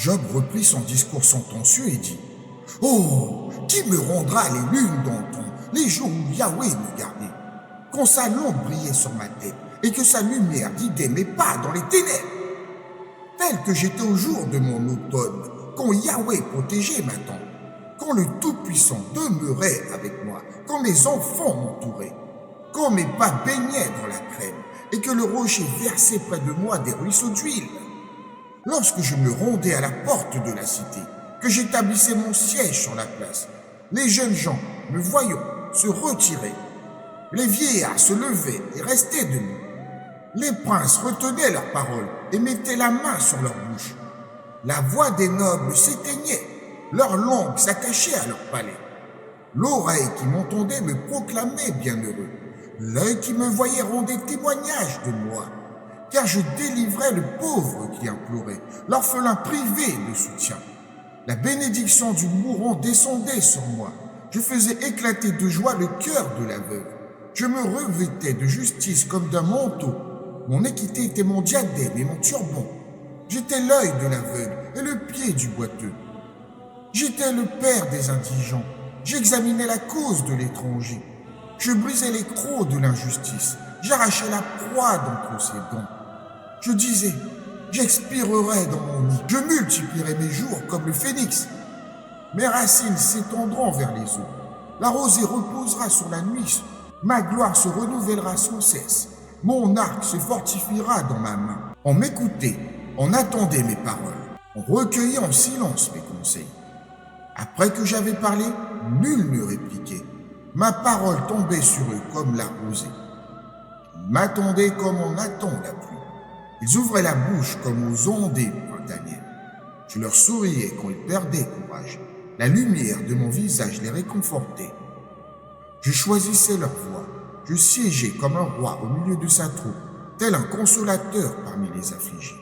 Job reprit son discours sentencieux et dit: Oh, qui me rendra les lunes d'antan, les jours où Yahweh me gardait, quand sa lampe brillait sur ma tête et que sa lumière guidait mes pas dans les ténèbres, tel que j'étais au jour de mon automne, quand Yahweh protégeait ma tente, quand le Tout-Puissant demeurait avec moi, quand mes enfants m'entouraient, quand mes pas baignaient dans la crème et que le rocher versait près de moi des ruisseaux d'huile, lorsque je me rendais à la porte de la cité, que j'établissais mon siège sur la place, les jeunes gens, me voyant, se retiraient, les vieillards se levaient et restaient debout, les princes retenaient leurs paroles et mettaient la main sur leur bouche. La voix des nobles s'éteignait, leur langue s'attachait à leur palais. L'oreille qui m'entendait me proclamait bienheureux. L'œil qui me voyait rendait témoignage de moi, car je délivrais le pauvre qui implorait, l'orphelin privé de soutien. La bénédiction du mourant descendait sur moi. Je faisais éclater de joie le cœur de l'aveugle. Je me revêtais de justice comme d'un manteau. Mon équité était mon diadème et mon turban. J'étais l'œil de l'aveugle et le pied du boiteux. J'étais le père des indigents. J'examinais la cause de l'étranger. Je brisais les crocs de l'injustice. J'arrachais la proie d'entre ses dents. Je disais: j'expirerai dans mon nid. Je multiplierai mes jours comme le phénix. Mes racines s'étendront vers les eaux. La rosée reposera sur la nuit. Ma gloire se renouvellera sans cesse. Mon arc se fortifiera dans ma main. On m'écoutait, on attendait mes paroles. On recueillait en silence mes conseils. Après que j'avais parlé, nul ne répliquait. Ma parole tombait sur eux comme la rosée. Ils m'attendaient comme on attend la pluie. Ils ouvraient la bouche comme aux ondées printanières. Je leur souriais quand ils perdaient courage. La lumière de mon visage les réconfortait. Je choisissais leur voix. Je siégeais comme un roi au milieu de sa troupe, tel un consolateur parmi les affligés.